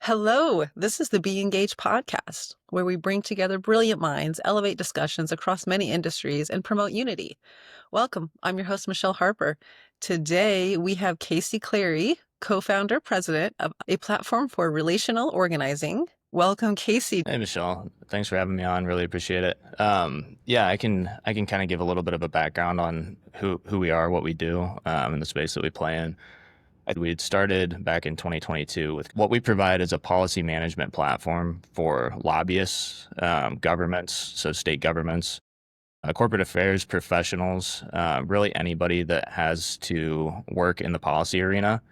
Hello, this is the BeEngaged Podcast, where we bring together brilliant minds, elevate discussions across many industries, and promote unity. Welcome. I'm your host, Michelle Harper. Today, we have Kasey Clary, co-founder, president of a platform for relational organizing. Welcome, Kasey. Hey, Michelle. Thanks for having me on. Really appreciate it. I can kind of give a little bit of a background on who we are, what we do, in the space that we play in. We had started back in 2022 with what we provide as a policy management platform for lobbyists, governments, so state governments, corporate affairs professionals, really anybody that has to work in the policy arena,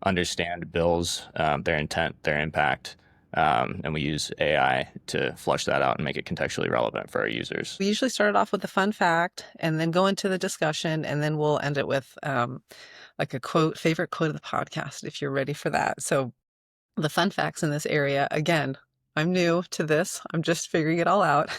understand bills, their intent, their impact. And we use AI to flush that out and make it contextually relevant for our users. We usually start it off with a fun fact and then go into the discussion, and then we'll end it with like a favorite quote of the podcast, if you're ready for that. So the fun facts in this area, again, I'm new to this. I'm just figuring it all out.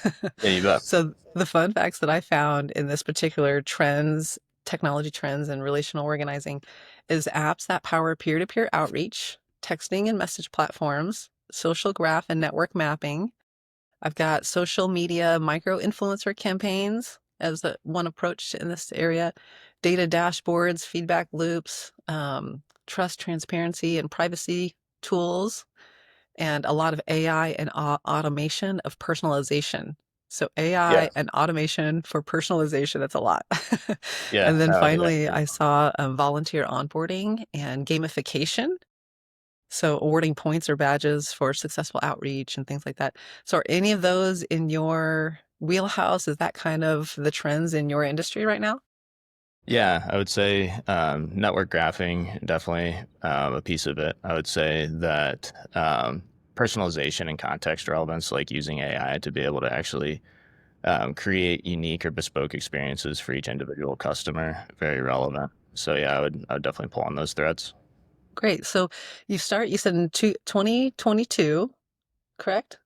Yeah, you bet. So the fun facts that I found in this particular technology trends and relational organizing is apps that power peer-to-peer outreach, texting and message platforms, social graph and network mapping. I've got social media micro-influencer campaigns as one approach in this area, data dashboards, feedback loops, trust, transparency, and privacy tools, and a lot of AI and automation of personalization. So AI and automation for personalization, that's a lot. Yeah. And then Yeah. finally, I saw volunteer onboarding and gamification. So awarding points or badges for successful outreach and things like that. So are any of those in your wheelhouse? Is that kind of the trends in your industry right now? Yeah, I would say network graphing, definitely a piece of it. I would say that personalization and context relevance, like using AI to be able to actually create unique or bespoke experiences for each individual customer, very relevant. So yeah, I would definitely pull on those threads. Great. So you said in 2022, correct?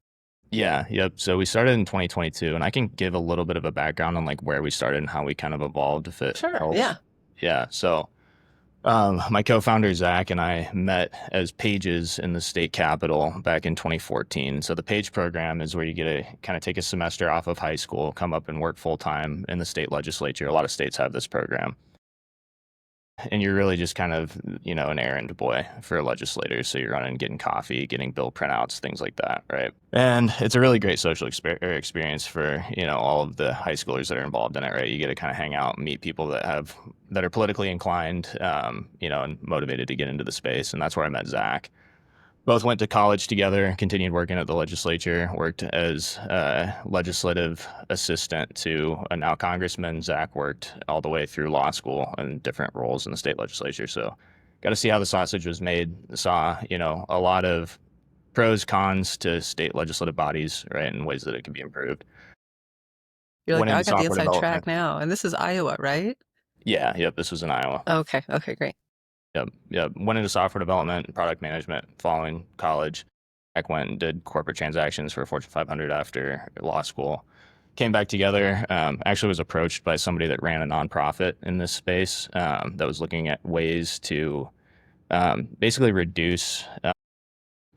Yeah, yep. So we started in 2022, and I can give a little bit of a background on like where we started and how we kind of evolved, if it Sure. helps. Yeah. Yeah. So my co-founder Zach and I met as pages in the state capitol back in 2014. So the page program is where you get to kind of take a semester off of high school, come up and work full time in the state legislature. A lot of states have this program. And you're really just kind of, an errand boy for legislators. So you're running, getting coffee, getting bill printouts, things like that, right? And it's a really great social experience for, all of the high schoolers that are involved in it, right? You get to kind of hang out and meet people that are politically inclined, and motivated to get into the space. And that's where I met Zach. Both went to college together, continued working at the legislature, worked as a legislative assistant to a now congressman. Zach worked all the way through law school in different roles in the state legislature. So got to see how the sausage was made. Saw, a lot of pros, cons to state legislative bodies, right, and ways that it could be improved. You're like, Went I into got the software inside development. track now. And this is Iowa, right? Yeah, yep, this was in Iowa. Okay. Okay, great. Yep. Went into software development and product management following college. I went and did corporate transactions for Fortune 500 after law school. Came back together. Actually was approached by somebody that ran a nonprofit in this space that was looking at ways to basically reduce, or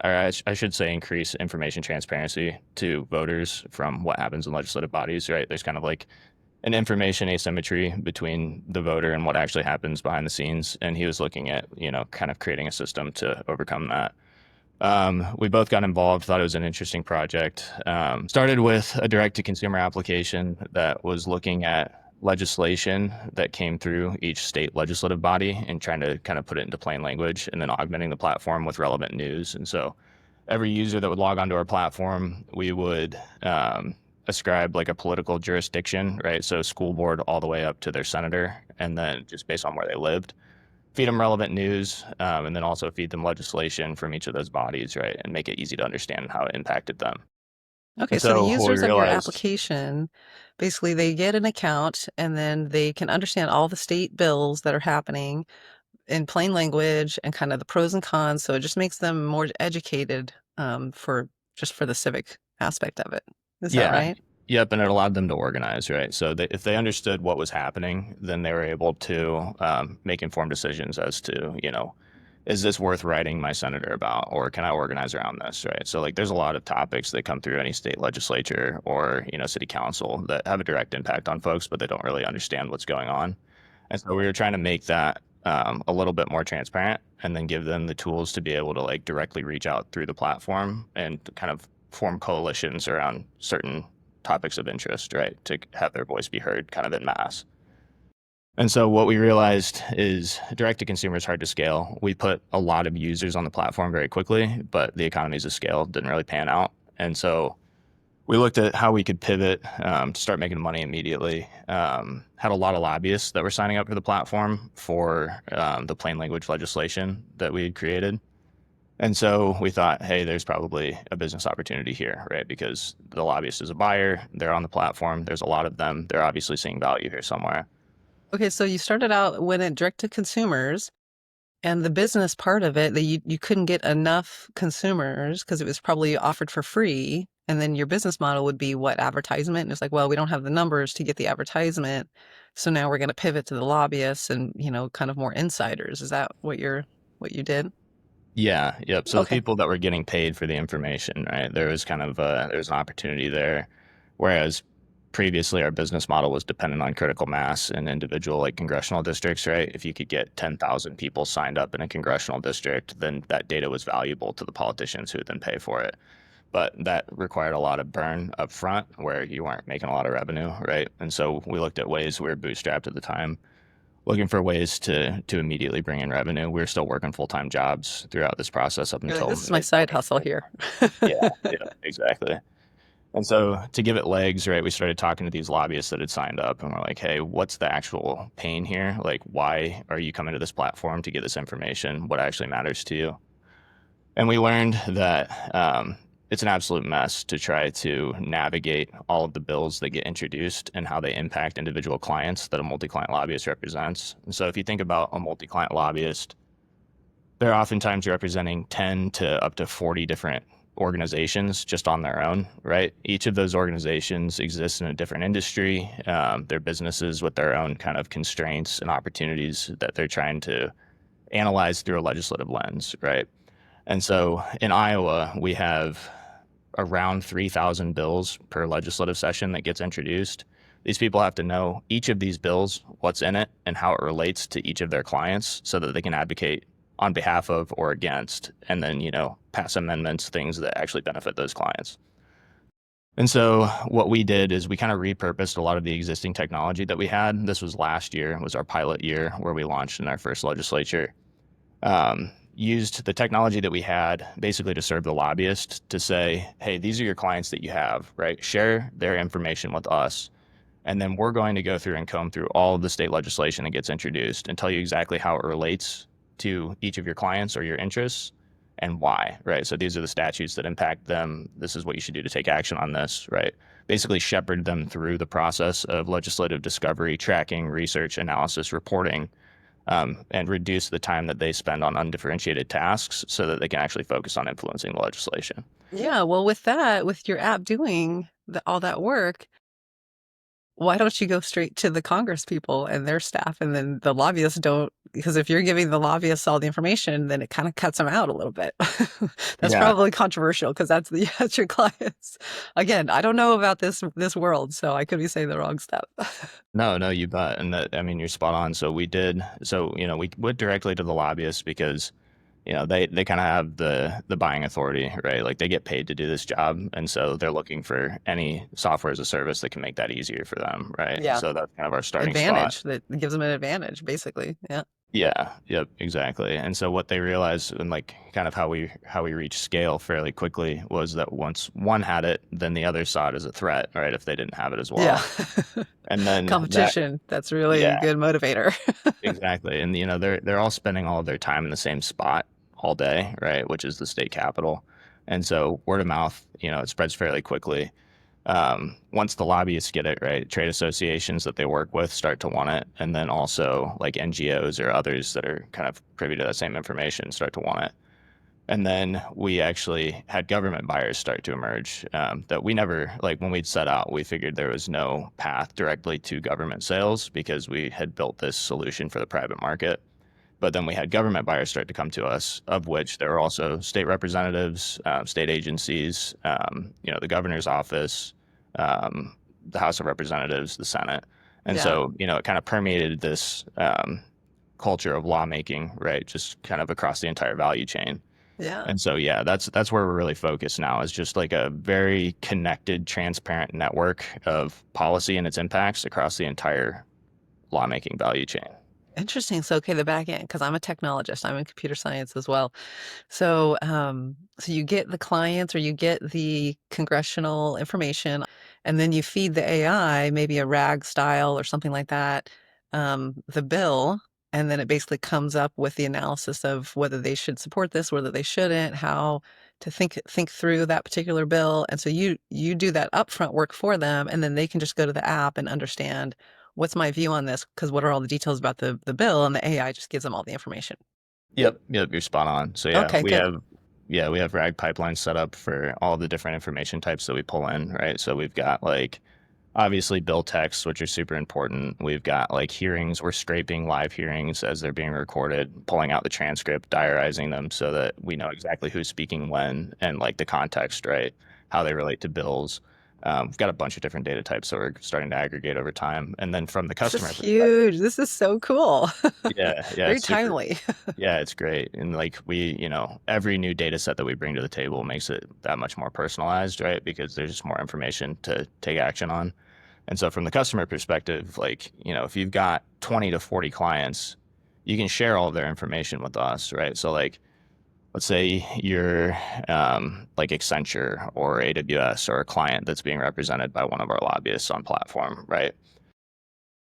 I should say increase information transparency to voters from what happens in legislative bodies, right? There's kind of like an information asymmetry between the voter and what actually happens behind the scenes. And he was looking at, kind of creating a system to overcome that. We both got involved, thought it was an interesting project. Started with a direct-to-consumer application that was looking at legislation that came through each state legislative body and trying to kind of put it into plain language, and then augmenting the platform with relevant news. And so every user that would log onto our platform, we would ascribe like a political jurisdiction, right? So school board all the way up to their senator, and then just based on where they lived, feed them relevant news, and then also feed them legislation from each of those bodies, right? And make it easy to understand how it impacted them. Okay, And so the so what we users of your realized, application, basically they get an account and then they can understand all the state bills that are happening in plain language and kind of the pros and cons. So it just makes them more educated for the civic aspect of it. Is that yeah, right? yep, and it allowed them to organize, right? So if they understood what was happening, then they were able to make informed decisions as to, is this worth writing my senator about, or can I organize around this, right? So like there's a lot of topics that come through any state legislature or, city council that have a direct impact on folks, but they don't really understand what's going on. And so we were trying to make that a little bit more transparent and then give them the tools to be able to like directly reach out through the platform and kind of form coalitions around certain topics of interest, right? To have their voice be heard kind of en masse. And so what we realized is direct to consumer is hard to scale. We put a lot of users on the platform very quickly, but the economies of scale didn't really pan out. And so we looked at how we could pivot to start making money immediately. Had a lot of lobbyists that were signing up for the platform for the plain language legislation that we had created. And so we thought, hey, there's probably a business opportunity here, right? Because the lobbyist is a buyer, they're on the platform, there's a lot of them, they're obviously seeing value here somewhere. Okay, so you started out when it direct to consumers, and the business part of it, that you couldn't get enough consumers because it was probably offered for free. And then your business model would be what, advertisement? And it's like, well, we don't have the numbers to get the advertisement. So now we're going to pivot to the lobbyists and, kind of more insiders. Is that what you did? Yeah, yep. So the Okay. people that were getting paid for the information, right? There was kind of there was an opportunity there, whereas previously our business model was dependent on critical mass in individual like congressional districts, right? If you could get 10,000 people signed up in a congressional district, then that data was valuable to the politicians who would then pay for it. But that required a lot of burn up front where you weren't making a lot of revenue, right? And so we looked at ways, we were bootstrapped at the time, looking for ways to immediately bring in revenue. We were still working full-time jobs throughout this process up You're like, until this is my mid side hustle here. 2020. Yeah, yeah, exactly. And so to give it legs, right, we started talking to these lobbyists that had signed up and we're like, hey, what's the actual pain here? Like, why are you coming to this platform to get this information? What actually matters to you? And we learned that it's an absolute mess to try to navigate all of the bills that get introduced and how they impact individual clients that a multi-client lobbyist represents. And so if you think about a multi-client lobbyist, they're oftentimes representing 10 to up to 40 different organizations just on their own, right? Each of those organizations exists in a different industry. They're businesses with their own kind of constraints and opportunities that they're trying to analyze through a legislative lens, right? And so in Iowa, we have around 3,000 bills per legislative session that gets introduced. These people have to know each of these bills, what's in it, and how it relates to each of their clients so that they can advocate on behalf of or against, and then, pass amendments, things that actually benefit those clients. And so what we did is we kind of repurposed a lot of the existing technology that we had. This was last year, was our pilot year where we launched in our first legislature. Used the technology that we had basically to serve the lobbyist to say, hey, these are your clients that you have, right? Share their information with us. And then we're going to go through and comb through all of the state legislation that gets introduced and tell you exactly how it relates to each of your clients or your interests and why, right? So these are the statutes that impact them. This is what you should do to take action on this, right? Basically shepherd them through the process of legislative discovery, tracking, research, analysis, reporting, and reduce the time that they spend on undifferentiated tasks so that they can actually focus on influencing the legislation. Yeah, well, with your app doing all that work, why don't you go straight to the Congress people and their staff, and then the lobbyists don't? Because if you're giving the lobbyists all the information, then it kind of cuts them out a little bit. That's Yeah. probably controversial because that's your clients. Again, I don't know about this world, so I could be saying the wrong stuff. No, you bet. And that, I mean, you're spot on. So we went directly to the lobbyists because, they kind of have the buying authority, right? Like they get paid to do this job. And so they're looking for any software as a service that can make that easier for them, right? Yeah, So that's kind of our starting spot. advantage that gives them an advantage, basically. Yeah. Yeah, yep, exactly. And so what they realized and like kind of how we reached scale fairly quickly was that once one had it, then the other saw it as a threat, right? If they didn't have it as Yeah. well. And then that Competition. That's really a yeah, good motivator. exactly. And they're all spending all of their time in the same spot all day, right? Which is the state capitol. And so word of mouth, it spreads fairly quickly. Once the lobbyists get it, right, trade associations that they work with start to want it. And then also like NGOs or others that are kind of privy to that same information start to want it. And then we actually had government buyers start to emerge that we never, like when we'd set out, we figured there was no path directly to government sales because we had built this solution for the private market. But then we had government buyers start to come to us, of which there were also state representatives, state agencies, the governor's office, the House of Representatives, the Senate. And Yeah. so, it kind of permeated this culture of lawmaking, right? Just kind of across the entire value chain. Yeah. And so, yeah, that's where we're really focused now is just like a very connected, transparent network of policy and its impacts across the entire lawmaking value chain. Interesting. So, okay, the back end, because I'm a technologist, I'm in computer science as well. So you get the clients or you get the congressional information, and then you feed the AI, maybe a RAG style or something like that, the bill, and then it basically comes up with the analysis of whether they should support this, whether they shouldn't, how to think through that particular bill. And so you do that upfront work for them, and then they can just go to the app and understand what's my view on this, because what are all the details about the bill, and the AI just gives them all the information. Yep, you're spot on. So yeah, Okay, good. we have RAG pipelines set up for all the different information types that we pull in, right? So we've got like obviously bill texts, which are super important. We've got like hearings. We're scraping live hearings as they're being recorded, pulling out the transcript, diarizing them so that we know exactly who's speaking when and like the context, right? How they relate to bills. We've got a bunch of different data types that we're starting to aggregate over time. And then from the This is customer perspective, huge. This is so cool. yeah, Very it's super. timely. Yeah, it's great. And like every new data set that we bring to the table makes it that much more personalized, right? Because there's just more information to take action on. And so from the customer perspective, like, if you've got 20 to 40 clients, you can share all of their information with us, right? So like, let's say you're like Accenture or AWS or a client that's being represented by one of our lobbyists on platform, right?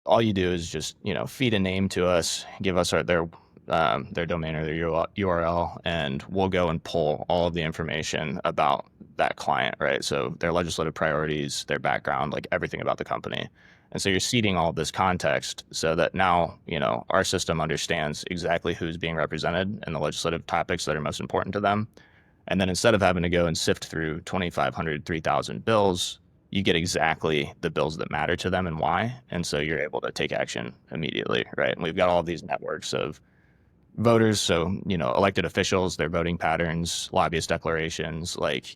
All you do is just feed a name to us, give us their domain or their URL, and we'll go and pull all of the information about that client, right? So their legislative priorities, their background, like everything about the company. And so you're seeding all of this context so that now, our system understands exactly who's being represented and the legislative topics that are most important to them. And then instead of having to go and sift through 2,500, 3,000 bills, you get exactly the bills that matter to them and why. And so you're able to take action immediately, right? And we've got all of these networks of voters. So, elected officials, their voting patterns, lobbyist declarations, like,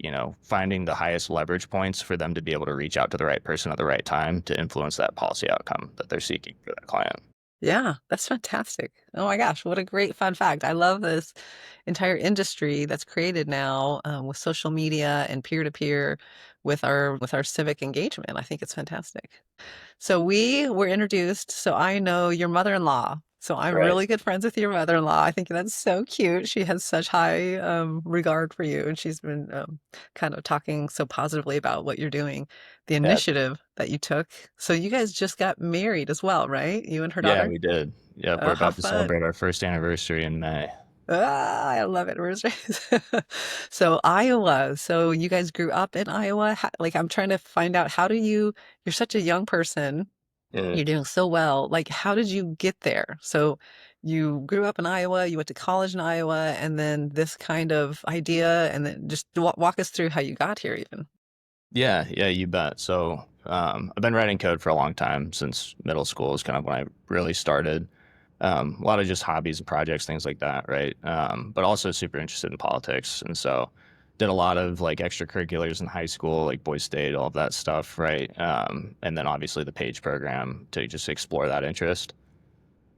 finding the highest leverage points for them to be able to reach out to the right person at the right time to influence that policy outcome that they're seeking for that client. Yeah, that's fantastic. Oh my gosh, what a great fun fact. I love this entire industry that's created now with social media and peer-to-peer with our civic engagement. I think it's fantastic. So we were introduced. So I know your mother-in-law. So I'm Right. really good friends with your mother-in-law. I think that's so cute. She has such high regard for you, and she's been kind of talking so positively about what you're doing, the Yeah. initiative that you took. So you guys just got married as well, right? You and her Yeah, daughter? we did. Yep. Oh, We're how about to fun. celebrate our first anniversary in May. Ah, I love it. So Iowa. So you guys grew up in Iowa. Like I'm trying to find out you're such a young person. Yeah. You're doing so well. Like, how did you get there? So you grew up in Iowa, you went to college in Iowa, and then this kind of idea, and then just walk us through how you got here even. Yeah, you bet. So I've been writing code for a long time since middle school is kind of when I really started. A lot of just hobbies and projects, things like that, right? But also super interested in politics, and so did a lot of like extracurriculars in high school, like Boys State, all of that stuff, right? And then obviously the Page program to just explore that interest.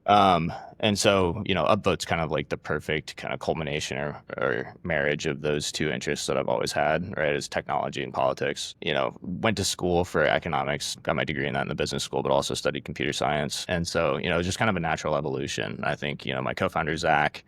Um, and so, Upvote's kind of like the perfect kind of culmination or marriage of those two interests that I've always had, right? Is technology and politics. Went to school for economics, got my degree in that in the business school, but also studied computer science. And so, it was just kind of a natural evolution. I think, my co-founder, Zach,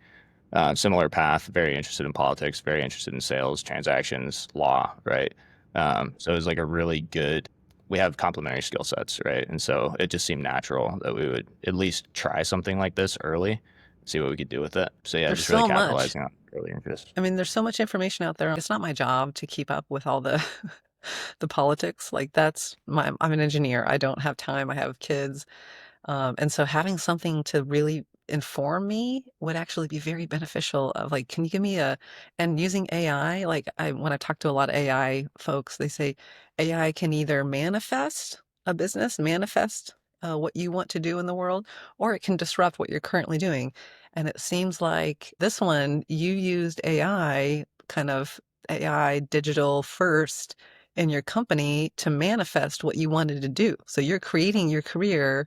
similar path, very interested in politics, very interested in sales, transactions, law, right? So it was like a really good, we have complementary skill sets, right? And so it just seemed natural that we would at least try something like this early, see what we could do with it. So yeah, There's just really so much. capitalizing on early interest. I mean, there's so much information out there. It's not my job to keep up with all the the politics. Like I'm an engineer. I don't have time. I have kids. And so having something to really inform me would actually be very beneficial of like, can you give me and using AI, like when I talk to a lot of AI folks, they say AI can either manifest a business, manifest what you want to do in the world, or it can disrupt what you're currently doing. And it seems like this one, you used AI, kind of AI digital first in your company to manifest what you wanted to do. So you're creating your career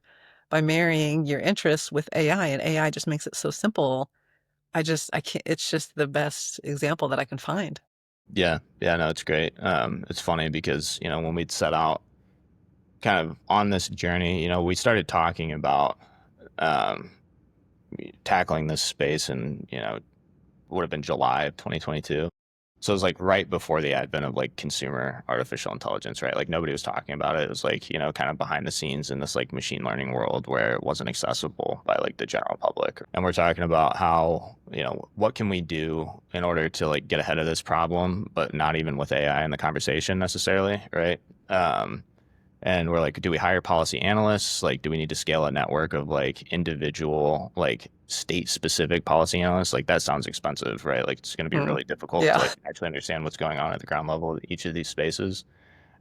by marrying your interests with AI, and AI just makes it so simple. I can't, it's just the best example that I can find. Yeah, yeah, no, it's great. It's funny because, when we'd set out kind of on this journey, we started talking about um, tackling this space and, would have been July of 2022. So it was like right before the advent of like consumer artificial intelligence, right? Like nobody was talking about it. It was like, kind of behind the scenes in this like machine learning world where it wasn't accessible by like the general public. And we're talking about how, what can we do in order to like get ahead of this problem, but not even with AI in the conversation necessarily, right? And we're like, do we hire policy analysts? Like, do we need to scale a network of like individual, like state specific policy analysts? Like, that sounds expensive, right? Like, it's going to be Mm. really difficult to Yeah. like actually understand what's going on at the ground level of each of these spaces.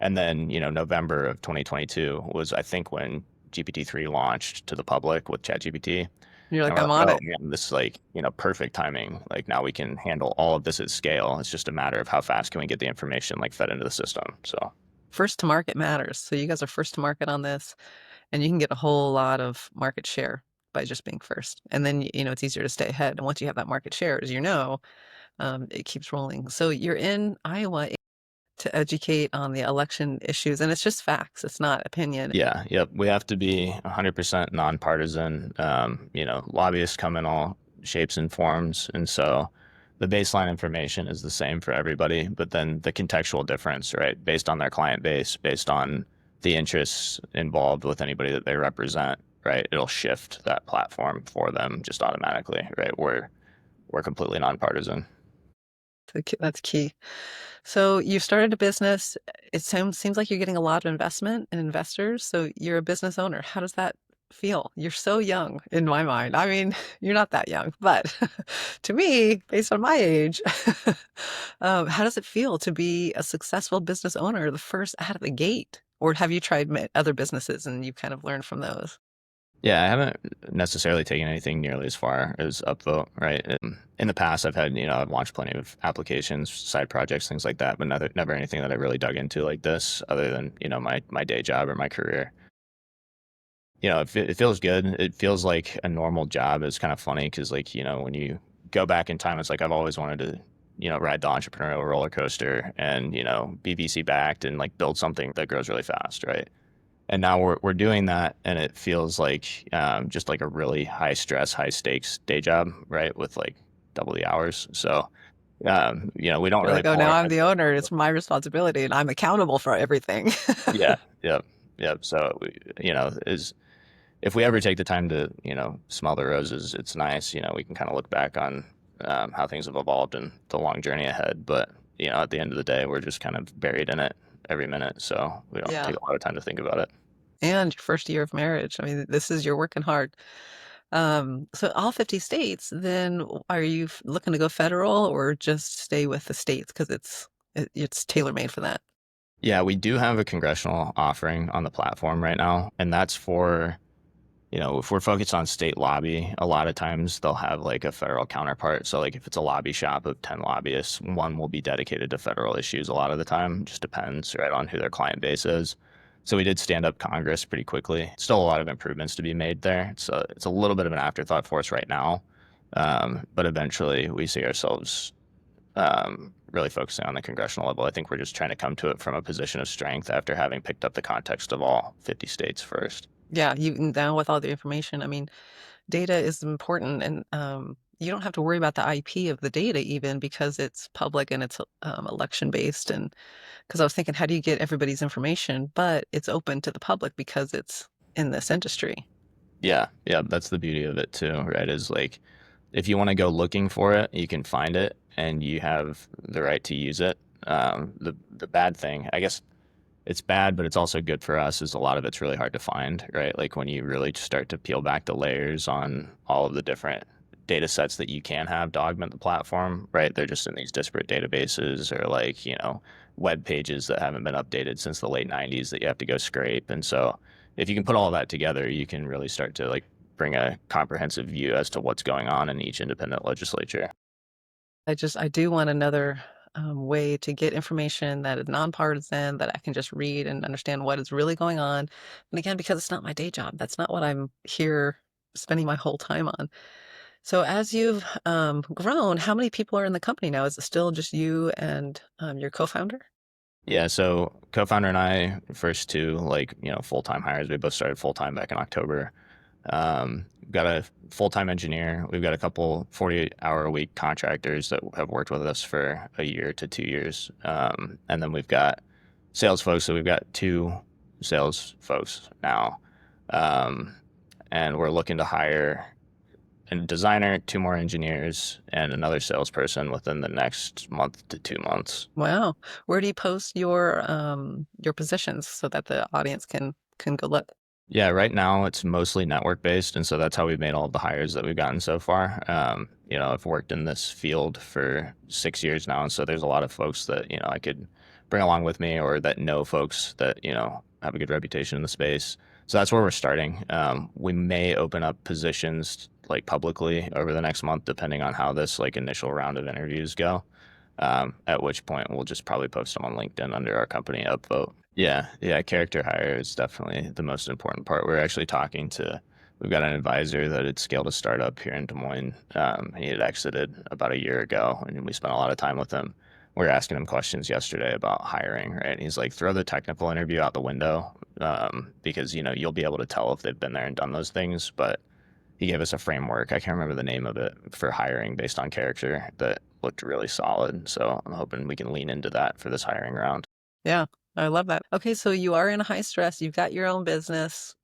And then, November of 2022 was, I think, when GPT-3 launched to the public with ChatGPT. You're And like, we're I'm like, on oh it. man, this is like, perfect timing. Like now we can handle all of this at scale. It's just a matter of how fast can we get the information like fed into the system. So First to market matters. So you guys are first to market on this, and you can get a whole lot of market share by just being first. And then, it's easier to stay ahead. And once you have that market share, as it keeps rolling. So you're in Iowa to educate on the election issues, and it's just facts. It's not opinion. yeah, yep. We have to be 100% nonpartisan. Lobbyists come in all shapes and forms. And so the baseline information is the same for everybody, but then the contextual difference, right, based on their client base, based on the interests involved with anybody that they represent, right, it'll shift that platform for them just automatically, right? We're completely nonpartisan. That's key. So you started a business. It seems like you're getting a lot of investment and investors. So you're a business owner. How does that feel? You're so young in my mind. I mean, you're not that young, but to me, based on my age, how does it feel to be a successful business owner, the first out of the gate? Or have you tried other businesses and you kind of learned from those? Yeah, I haven't necessarily taken anything nearly as far as Upvote, right? In the past, I've launched plenty of applications, side projects, things like that, but never anything that I really dug into like this, other than my day job or my career. It feels good. It feels like a normal job. It's kind of funny because like when you go back in time, it's like I've always wanted to ride the entrepreneurial roller coaster and be VC backed and like build something that grows really fast, right? And now we're doing that, and it feels like just like a really high stress, high stakes day job, right? With like double the hours. So we don't You're really like, oh, pour now our I'm heads the owner. into It's my responsibility and I'm accountable for everything. yeah, yep, yep. So is if we ever take the time to smell the roses, it's nice. We can kind of look back on how things have evolved and the long journey ahead. But at the end of the day, we're just kind of buried in it every minute, so we don't Yeah. take a lot of time to think about it. And your first year of marriage. I mean, this is you're working hard. So all 50 states, then are you looking to go federal or just stay with the states because it's tailor-made for that? Yeah, we do have a congressional offering on the platform right now, and that's for, if we're focused on state lobby, a lot of times they'll have like a federal counterpart. So like if it's a lobby shop of 10 lobbyists, one will be dedicated to federal issues a lot of the time. Just depends, right, on who their client base is. So we did stand up Congress pretty quickly. Still a lot of improvements to be made there. It's a little bit of an afterthought for us right now. But eventually we see ourselves really focusing on the congressional level. I think we're just trying to come to it from a position of strength after having picked up the context of all 50 states first. Yeah, you now with all the information. I mean, data is important, and you don't have to worry about the IP of the data even because it's public and it's election based. And because I was thinking, how do you get everybody's information? But it's open to the public because it's in this industry. Yeah, yeah, that's the beauty of it too, right? Is like if you want to go looking for it, you can find it and you have the right to use it. The bad thing, I guess it's bad, but it's also good for us is a lot of it's really hard to find, right? Like when you really start to peel back the layers on all of the different data sets that you can have to augment the platform, right? They're just in these disparate databases or like, web pages that haven't been updated since the late 90s that you have to go scrape. And so if you can put all that together, you can really start to like bring a comprehensive view as to what's going on in each independent legislature. I do want another way to get information that is nonpartisan, that I can just read and understand what is really going on. And again, because it's not my day job, that's not what I'm here spending my whole time on. So as you've grown, how many people are in the company now? Is it still just you and your co-founder? Yeah, so co-founder and I, first two, like, full-time hires. We both started full-time back in October. We've got a full-time engineer. We've got a couple 48-hour-a-week contractors that have worked with us for a year to 2 years. And then we've got sales folks. So we've got two sales folks now. Um, and we're looking to hire a designer, two more engineers, and another salesperson within the next month to 2 months. Wow. Where do you post your positions so that the audience can go look? Yeah, right now it's mostly network based, and so that's how we've made all of the hires that we've gotten so far. I've worked in this field for 6 years now, and so there's a lot of folks that I could bring along with me, or that know folks that have a good reputation in the space. So that's where we're starting. We may open up positions like publicly over the next month, depending on how this like initial round of interviews go. At which point we'll just probably post them on LinkedIn under our company upvote. Yeah, character hire is definitely the most important part. We've got an advisor that had scaled a startup here in Des Moines. He had exited about a year ago, and we spent a lot of time with him. We were asking him questions yesterday about hiring, right? And he's like, throw the technical interview out the window, because you'll be able to tell if they've been there and done those things. But he gave us a framework. I can't remember the name of it, for hiring based on character, that looked really solid. So I'm hoping we can lean into that for this hiring round. Yeah, I love that. Okay, so you are in a high stress, you've got your own business,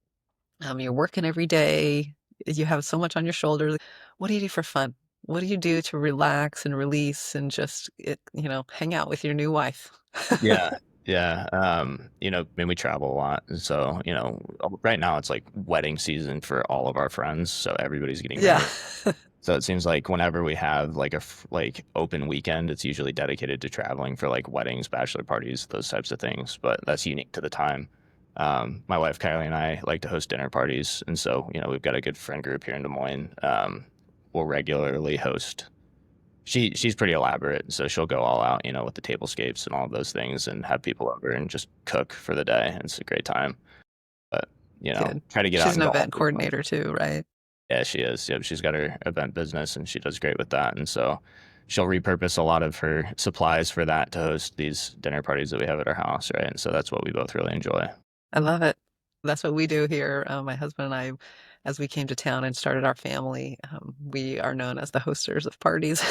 you're working every day, you have so much on your shoulders. What do you do for fun? What do you do to relax and release and just hang out with your new wife? Yeah. Yeah. We travel a lot. And so, right now it's like wedding season for all of our friends. So everybody's getting Yeah. married. So it seems like whenever we have like like open weekend, it's usually dedicated to traveling for like weddings, bachelor parties, those types of things. But that's unique to the time. My wife Kylie and I like to host dinner parties, and so we've got a good friend group here in Des Moines. We'll regularly host. She's pretty elaborate, so she'll go all out, with the tablescapes and all of those things, and have people over and just cook for the day. And it's a great time. But Good. try to get out She's an and golf event as much. coordinator too, right? Yeah, she is. Yep, she's got her event business and she does great with that. And so she'll repurpose a lot of her supplies for that to host these dinner parties that we have at our house, right? And so that's what we both really enjoy. I love it. That's what we do here. My husband and I, as we came to town and started our family, we are known as the hosters of parties.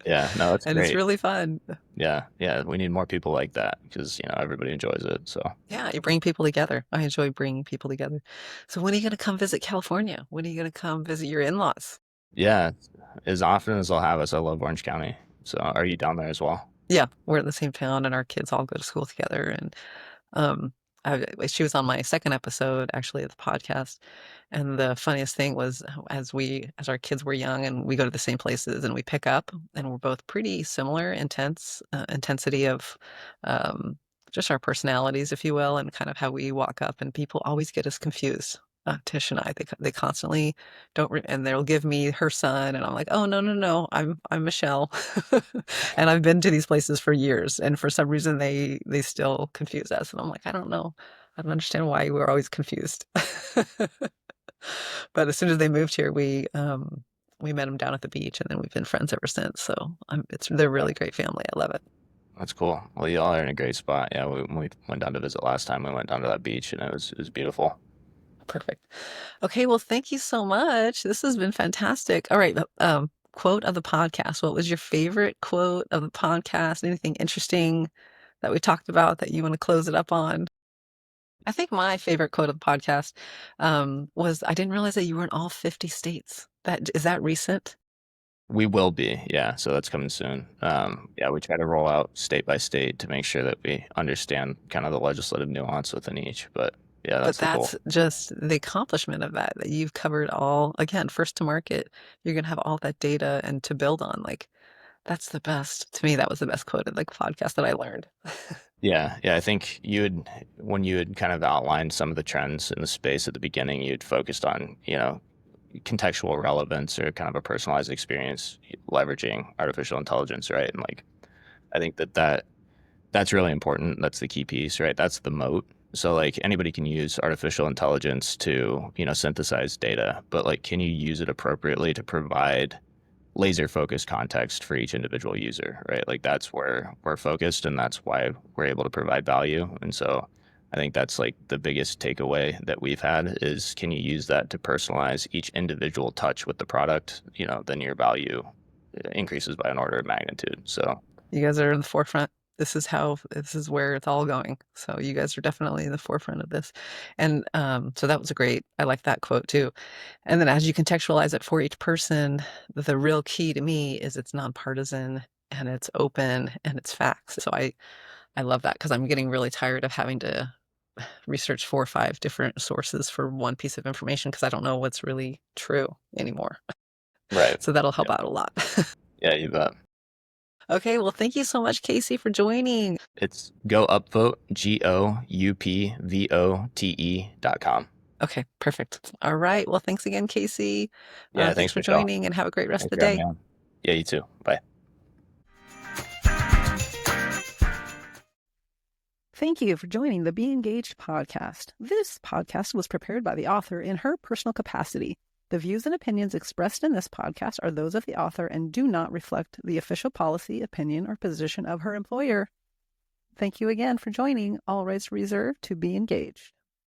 Yeah, no, that's And it's great. really fun. Yeah, we need more people like that because everybody enjoys it. So Yeah, you bring people together. I enjoy bringing people together. So when are you going to come visit California? When are you going to come visit your in-laws? yeah, as often as they'll have us, I love Orange County. So are you down there as well? Yeah, we're in the same town and our kids all go to school together. And Um, she was on my second episode actually of the podcast, and the funniest thing was as our kids were young and we go to the same places and we pick up, and we're both pretty similar intensity of um, just our personalities, if you will, and kind of how we walk up, and people always get us confused. Tish and I, they constantly don't, and they'll give me her son, and I'm like, oh no no no, I'm Michelle, and I've been to these places for years, and for some reason they still confuse us, and I'm like, I don't know, I don't understand why we're always confused. But as soon as they moved here, we met them down at the beach, and then we've been friends ever since. So they're a Yeah, really great family. I love it. that's cool. Well, y'all are in a great spot. Yeah, when we went down to visit last time, we went down to that beach and it was beautiful. Perfect. Okay, well, thank you so much. This has been fantastic. All right, quote of the podcast. What was your favorite quote of the podcast? Anything interesting that we talked about that you want to close it up on? I think my favorite quote of the podcast was, I didn't realize that you were in all 50 states. Is that recent? We will be, yeah. So that's coming soon. Yeah, we try to roll out state by state to make sure that we understand kind of the legislative nuance within each. But yeah, But that's the goal. that's just the accomplishment of that you've covered all, again, first to market. You're going to have all that data and to build on. Like, that's the best. To me, that was the best quote of the podcast that I learned. Yeah. I think when you had kind of outlined some of the trends in the space at the beginning, you'd focused on, contextual relevance or kind of a personalized experience leveraging artificial intelligence, right? And like, I think that's really important. That's the key piece, right? That's the moat. So like anybody can use artificial intelligence to, synthesize data, but like, can you use it appropriately to provide laser focused context for each individual user, right? Like that's where we're focused and that's why we're able to provide value. And so I think that's like the biggest takeaway that we've had is, can you use that to personalize each individual touch with the product? Then your value increases by an order of magnitude. So You guys are in the forefront. This is where it's all going. So you guys are definitely in the forefront of this. And so that was I like that quote too. And then as you contextualize it for each person, the real key to me is it's nonpartisan and it's open and it's facts. So I love that because I'm getting really tired of having to research 4 or 5 different sources for one piece of information because I don't know what's really true anymore. right. So that'll help Yeah. out a lot. Yeah, you bet. Okay, well, thank you so much, Kasey, for joining. It's GoUpvote, GoUpvote.com. Okay, perfect. All right. Well, thanks again, Kasey. Yeah, Thanks thanks, for Michelle. joining and have a great rest of Thanks the for having day. me on. Yeah, you too. Bye. Thank you for joining the BeEngaged podcast. This podcast was prepared by the author in her personal capacity. The views and opinions expressed in this podcast are those of the author and do not reflect the official policy, opinion, or position of her employer. Thank you again for joining. All rights reserved to BeEngaged.